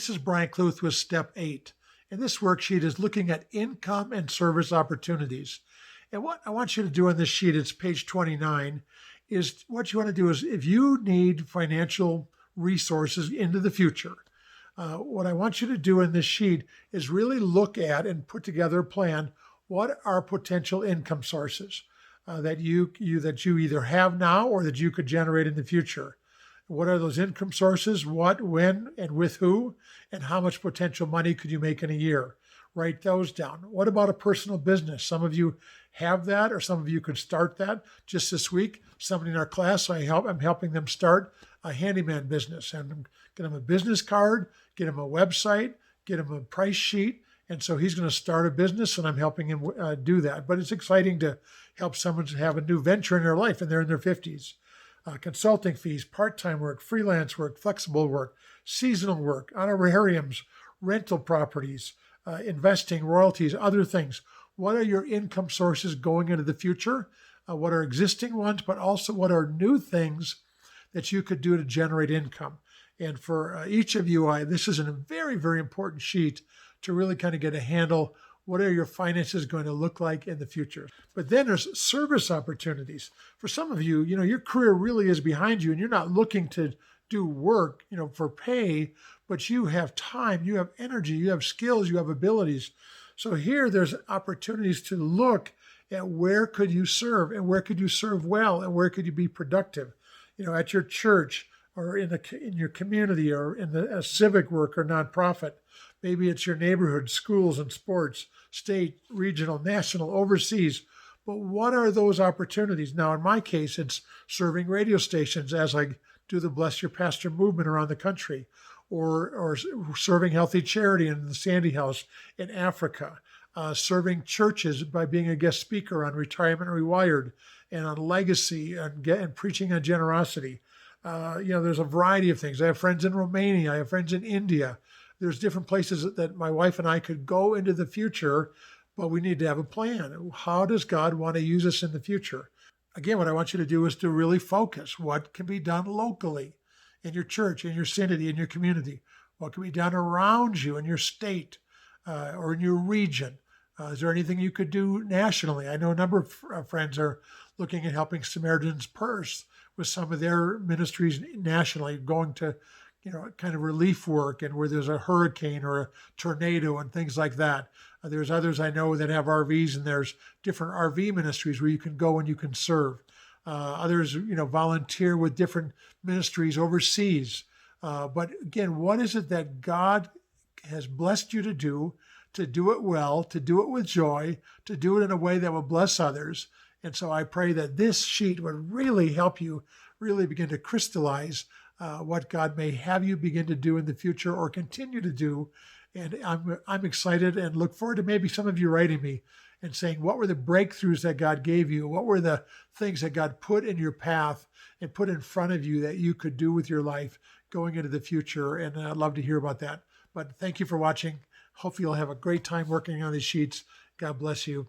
This is Brian Kluth with Step 8. And this worksheet is looking at income and service opportunities. And what I want you to do on this sheet, it's page 29, is what you want to do is if you need financial resources into the future, what I want you to do in this sheet is really look at and put together a plan. What are potential income sources that you either have now or that you could generate in the future? What are those income sources? What, when, and with who? And how much potential money could you make in a year? Write those down. What about a personal business? Some of you have that, or some of you could start that. Just this week, somebody in our class, I'm helping them start a handyman business, and get them a business card, get them a website, get them a price sheet. And so he's going to start a business, and I'm helping him do that. But it's exciting to help someone to have a new venture in their life, and they're in their 50s. Consulting fees, part-time work, freelance work, flexible work, seasonal work, honorariums, rental properties, investing, royalties, other things. What are your income sources going into the future? What are existing ones, but also what are new things that you could do to generate income? And for each of you, this is a very, very important sheet to really kind of get a handle. What are your finances going to look like in the future? But then there's service opportunities. For some of you, your career really is behind you and you're not looking to do work, for pay, but you have time, you have energy, you have skills, you have abilities. So here there's opportunities to look at where could you serve and where could you serve well and where could you be productive, at your church or in your community or in the civic work or nonprofit. Maybe it's your neighborhood, schools and sports, state, regional, national, overseas. But what are those opportunities? Now, in my case, it's serving radio stations as I do the Bless Your Pastor movement around the country, or serving healthy charity in the Sandy House in Africa, serving churches by being a guest speaker on Retirement Rewired and on legacy and preaching on generosity. There's a variety of things. I have friends in Romania. I have friends in India. There's different places that my wife and I could go into the future, but we need to have a plan. How does God want to use us in the future? Again, what I want you to do is to really focus. What can be done locally in your church, in your city, in your community? What can be done around you in your state or in your region? Is there anything you could do nationally? I know a number of friends are looking at helping Samaritan's Purse with some of their ministries nationally, going to kind of relief work and where there's a hurricane or a tornado and things like that. There's others I know that have RVs, and there's different RV ministries where you can go and you can serve. Others, volunteer with different ministries overseas. But again, what is it that God has blessed you to do it well, to do it with joy, to do it in a way that will bless others? And so I pray that this sheet would really help you really begin to crystallize what God may have you begin to do in the future or continue to do. And I'm excited and look forward to maybe some of you writing me and saying, what were the breakthroughs that God gave you? What were the things that God put in your path and put in front of you that you could do with your life going into the future? And I'd love to hear about that. But thank you for watching. Hopefully you'll have a great time working on these sheets. God bless you.